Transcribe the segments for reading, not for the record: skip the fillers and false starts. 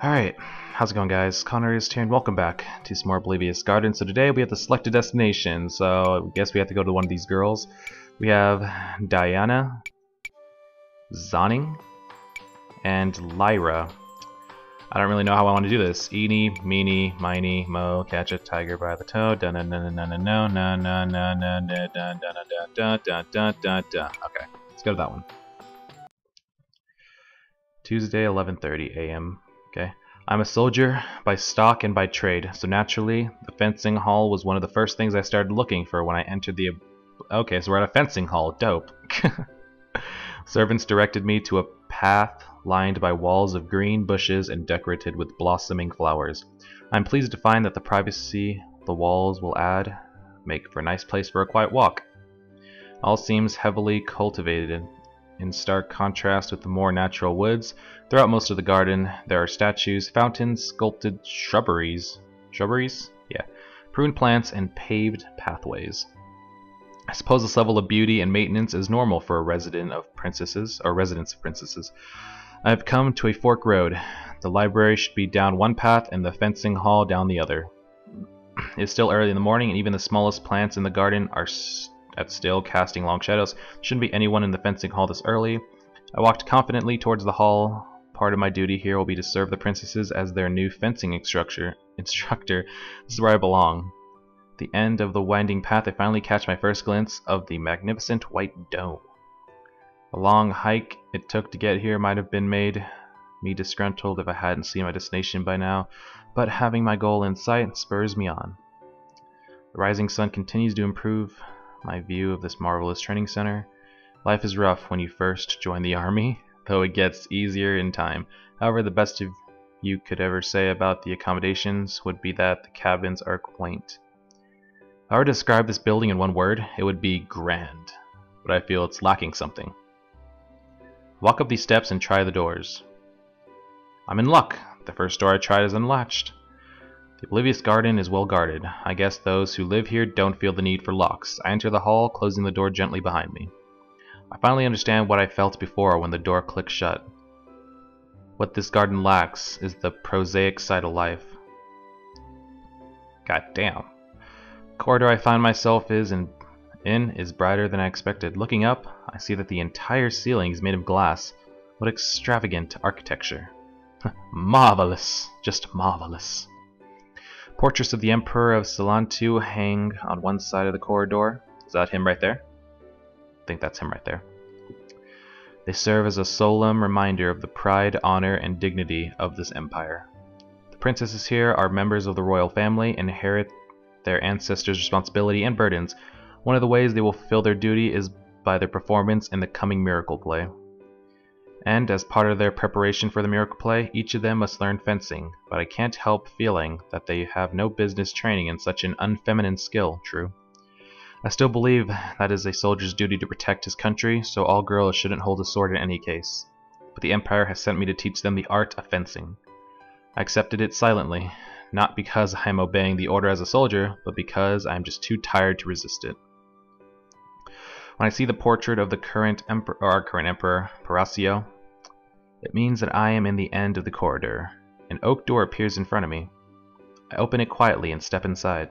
Alright, how's it going, guys? Connor is here and welcome back to some more Oblivious Garden. So today we have to select a destination, so I guess we have to go to one of these girls. We have Diana, Zonning, and Lyra. I don't really know how I want to do this. Eeny, meeny, miny, mo, catch a tiger by the toe. Dun dun dun dun dun dun dun dun dun dun dun dun dun dun dun dun dun. Okay, let's go to that one. Tuesday, 11:30 a.m. Okay. I'm a soldier by stock and by trade, so naturally, the fencing hall was one of the first things I started looking for when I entered the... Okay, so we're at a fencing hall. Dope. Servants directed me to a path lined by walls of green bushes and decorated with blossoming flowers. I'm pleased to find that the privacy the walls will make for a nice place for a quiet walk. All seems heavily cultivated. In stark contrast with the more natural woods, throughout most of the garden there are statues, fountains, sculpted shrubberies, pruned plants, and paved pathways. I suppose this level of beauty and maintenance is normal for a residence of princesses. I have come to a fork road. The library should be down one path and the fencing hall down the other. It's still early in the morning, and even the smallest plants in the garden are still casting long shadows. Shouldn't be anyone in the fencing hall this early. I walked confidently towards the hall. Part of my duty here will be to serve the princesses as their new fencing instructor. This is where I belong. At the end of the winding path, I finally catch my first glimpse of the magnificent white dome. The long hike it took to get here might have been made me disgruntled if I hadn't seen my destination by now, but having my goal in sight spurs me on. The rising sun continues to improve my view of this marvelous training center. Life is rough when you first join the army, though it gets easier in time. However, the best of you could ever say about the accommodations would be that the cabins are quaint. If I were to describe this building in one word, it would be grand, but I feel it's lacking something. Walk up these steps and try the doors. I'm in luck. The first door I tried is unlatched. The Oblivious Garden is well guarded. I guess those who live here don't feel the need for locks. I enter the hall, closing the door gently behind me. I finally understand what I felt before when the door clicked shut. What this garden lacks is the prosaic side of life. God damn. The corridor I find myself in is brighter than I expected. Looking up, I see that the entire ceiling is made of glass. What extravagant architecture. Marvelous. Just marvelous. Portraits of the Emperor of Salantu hang on one side of the corridor. Is that him right there? I think that's him right there. They serve as a solemn reminder of the pride, honor, and dignity of this empire. The princesses here are members of the royal family and inherit their ancestors' responsibility and burdens. One of the ways they will fulfill their duty is by their performance in the coming miracle play. And as part of their preparation for the miracle play, each of them must learn fencing, but I can't help feeling that they have no business training in such an unfeminine skill, true. I still believe that is a soldier's duty to protect his country, so all girls shouldn't hold a sword in any case. But the Empire has sent me to teach them the art of fencing. I accepted it silently, not because I am obeying the order as a soldier, but because I am just too tired to resist it. When I see the portrait of the our current emperor, Parasio, it means that I am in the end of the corridor. An oak door appears in front of me. I open it quietly and step inside.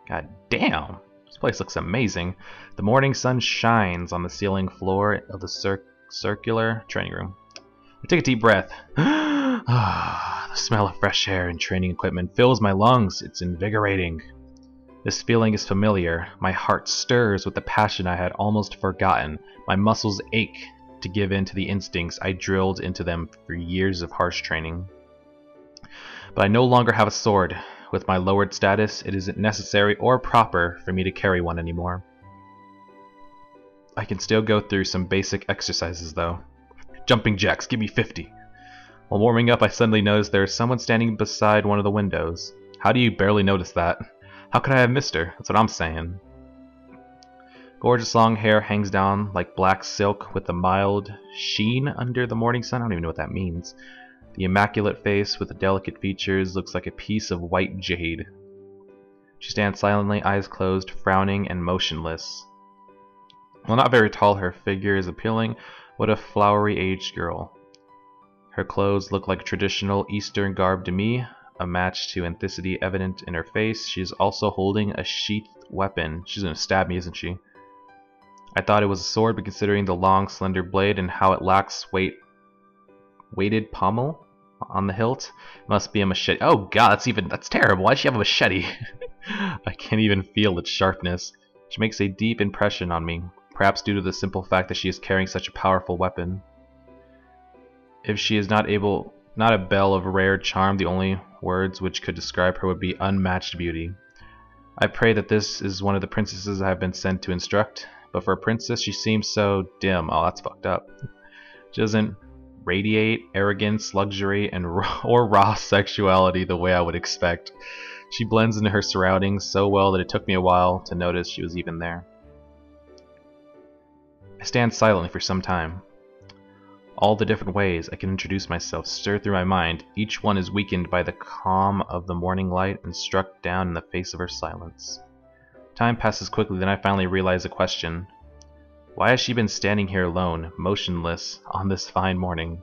God damn! This place looks amazing. The morning sun shines on the ceiling floor of the circular training room. I take a deep breath. The smell of fresh air and training equipment fills my lungs. It's invigorating. This feeling is familiar. My heart stirs with the passion I had almost forgotten. My muscles ache to give in to the instincts I drilled into them for years of harsh training. But I no longer have a sword. With my lowered status, it isn't necessary or proper for me to carry one anymore. I can still go through some basic exercises though. Jumping jacks, give me 50. While warming up, I suddenly notice there is someone standing beside one of the windows. How do you barely notice that? How could I have missed her? That's what I'm saying. Gorgeous long hair hangs down like black silk with a mild sheen under the morning sun. I don't even know what that means. The immaculate face with the delicate features looks like a piece of white jade. She stands silently, eyes closed, frowning and motionless. While not very tall, her figure is appealing. What a flowery aged girl. Her clothes look like traditional Eastern garb to me, a match to ethnicity evident in her face. She is also holding a sheathed weapon. She's gonna stab me, isn't she? I thought it was a sword, but considering the long, slender blade and how it lacks weighted pommel on the hilt, it must be a machete. Oh god, that's terrible. Why does she have a machete? I can't even feel its sharpness. She makes a deep impression on me, perhaps due to the simple fact that she is carrying such a powerful weapon. If she is not a belle of rare charm, the only words which could describe her would be unmatched beauty. I pray that this is one of the princesses I have been sent to instruct, but for a princess she seems so dim. Oh, that's fucked up. She doesn't radiate arrogance, luxury, or raw sexuality the way I would expect. She blends into her surroundings so well that it took me a while to notice she was even there. I stand silently for some time. All the different ways I can introduce myself stir through my mind. Each one is weakened by the calm of the morning light and struck down in the face of her silence. Time passes quickly, then I finally realize a question. Why has she been standing here alone, motionless, on this fine morning?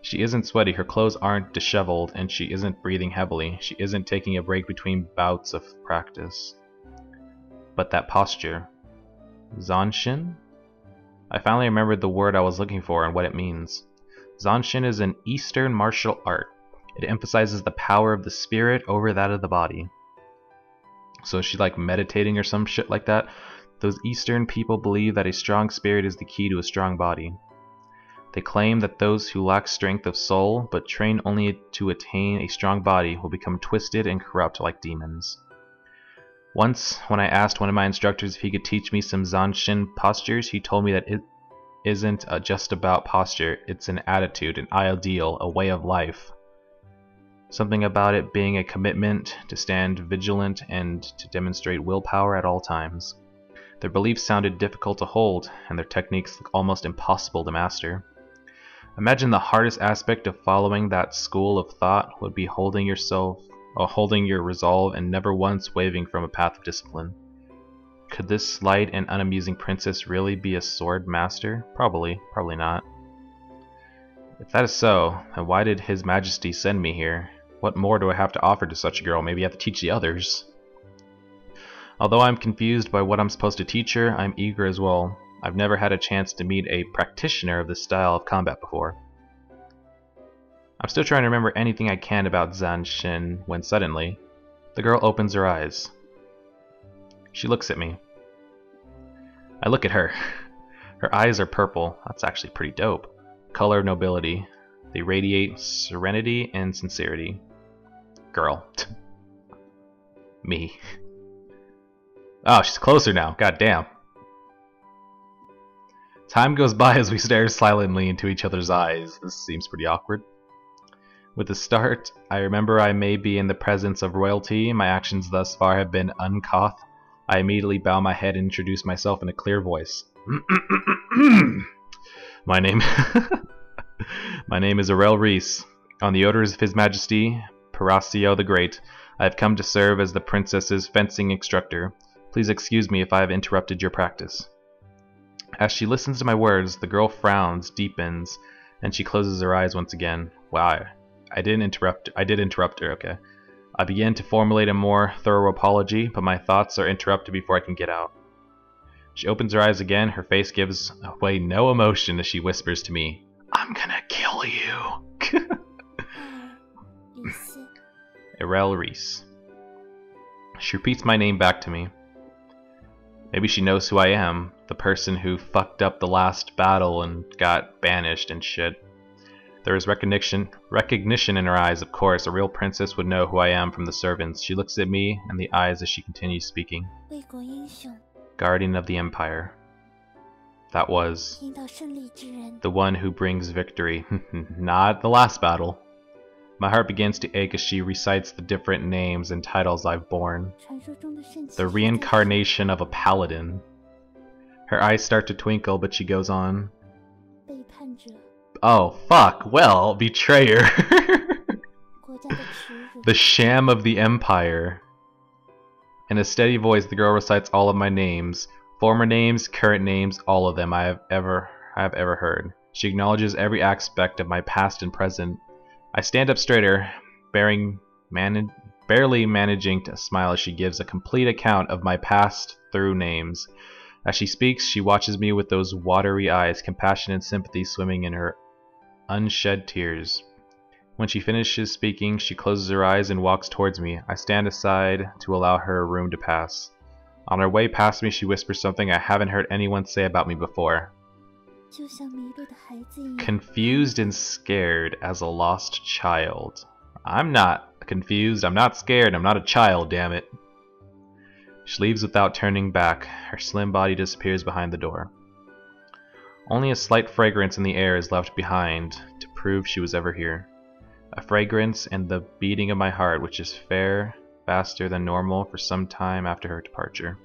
She isn't sweaty, her clothes aren't disheveled, and she isn't breathing heavily. She isn't taking a break between bouts of practice. But that posture. Zanshin? I finally remembered the word I was looking for and what it means. Zanshin is an Eastern martial art. It emphasizes the power of the spirit over that of the body. So is she like meditating or some shit like that? Those Eastern people believe that a strong spirit is the key to a strong body. They claim that those who lack strength of soul, but train only to attain a strong body, will become twisted and corrupt like demons. Once, when I asked one of my instructors if he could teach me some Zanshin postures, he told me that it isn't just about posture, it's an attitude, an ideal, a way of life. Something about it being a commitment to stand vigilant and to demonstrate willpower at all times. Their beliefs sounded difficult to hold, and their techniques look almost impossible to master. Imagine the hardest aspect of following that school of thought would be holding your resolve and never once wavering from a path of discipline. Could this slight and unamusing princess really be a sword master? Probably not. If that is so, then why did His Majesty send me here? What more do I have to offer to such a girl? Maybe I have to teach the others. Although I'm confused by what I'm supposed to teach her, I'm eager as well. I've never had a chance to meet a practitioner of this style of combat before. I'm still trying to remember anything I can about Zanshin when suddenly, the girl opens her eyes. She looks at me. I look at her. Her eyes are purple. That's actually pretty dope. Color of nobility. They radiate serenity and sincerity. Girl. Me. Oh, she's closer now. God damn. Time goes by as we stare silently into each other's eyes. This seems pretty awkward. With the start, I remember I may be in the presence of royalty. My actions thus far have been uncouth. I immediately bow my head and introduce myself in a clear voice. My name is Aurel Reese. On the orders of His Majesty, Parasio the Great, I have come to serve as the princess's fencing instructor. Please excuse me if I have interrupted your practice. As she listens to my words, the girl frowns, deepens, and she closes her eyes once again. Wow, I did interrupt her, okay. I begin to formulate a more thorough apology, but my thoughts are interrupted before I can get out. She opens her eyes again, her face gives away no emotion as she whispers to me, I'm gonna kill you. Aurel Reese. She repeats my name back to me. Maybe she knows who I am, the person who fucked up the last battle and got banished and shit. There is recognition in her eyes, of course. A real princess would know who I am from the servants. She looks at me in the eyes as she continues speaking. Guardian of the Empire. That was the one who brings victory. Not the last battle. My heart begins to ache as she recites the different names and titles I've borne. The reincarnation of a paladin. Her eyes start to twinkle, but she goes on. Oh, fuck. Well, betrayer. The sham of the empire. In a steady voice, the girl recites all of my names. Former names, current names, all of them I have ever heard. She acknowledges every aspect of my past and present. I stand up straighter, barely managing to smile as she gives a complete account of my past through names. As she speaks, she watches me with those watery eyes, compassion and sympathy swimming in her unshed tears. When she finishes speaking, she closes her eyes and walks towards me. I stand aside to allow her room to pass. On her way past me, she whispers something I haven't heard anyone say about me before. Confused and scared as a lost child. I'm not confused, I'm not scared, I'm not a child, damn it. She leaves without turning back. Her slim body disappears behind the door. Only a slight fragrance in the air is left behind to prove she was ever here. A fragrance and the beating of my heart, which is faster than normal for some time after her departure.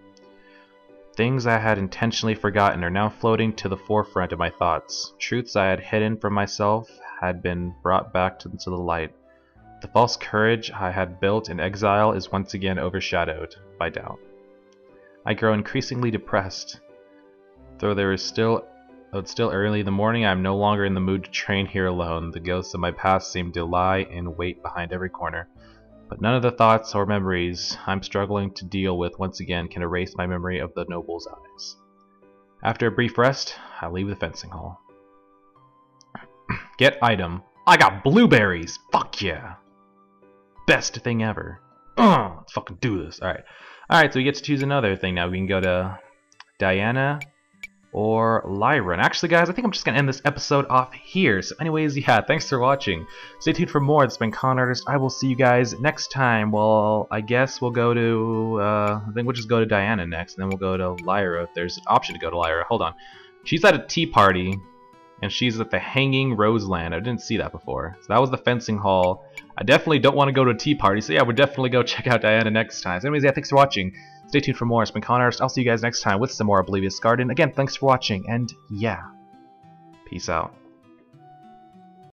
Things I had intentionally forgotten are now floating to the forefront of my thoughts. Truths I had hidden from myself had been brought back into the light. The false courage I had built in exile is once again overshadowed by doubt. I grow increasingly depressed. Though it's still early in the morning, I am no longer in the mood to train here alone. The ghosts of my past seem to lie in wait behind every corner. But none of the thoughts or memories I'm struggling to deal with once again can erase my memory of the noble's eyes. After a brief rest, I leave the fencing hall. Get item. I got blueberries! Fuck yeah! Best thing ever. Let's fucking do this. Alright, so we get to choose another thing now. We can go to Diana or Lyra. And actually, guys, I think I'm just going to end this episode off here. So anyways, yeah, thanks for watching. Stay tuned for more. This has been Con Artist. I will see you guys next time. Well, I guess we'll go to... I think we'll just go to Diana next, and then we'll go to Lyra. If there's an option to go to Lyra. Hold on. She's at a tea party, and she's at the Hanging Roseland. I didn't see that before. So that was the fencing hall. I definitely don't want to go to a tea party, so yeah, we'll definitely go check out Diana next time. So anyways, yeah, thanks for watching. Stay tuned for more. It's been Con Artist. I'll see you guys next time with some more Oblivious Garden. Again, thanks for watching, and yeah, peace out.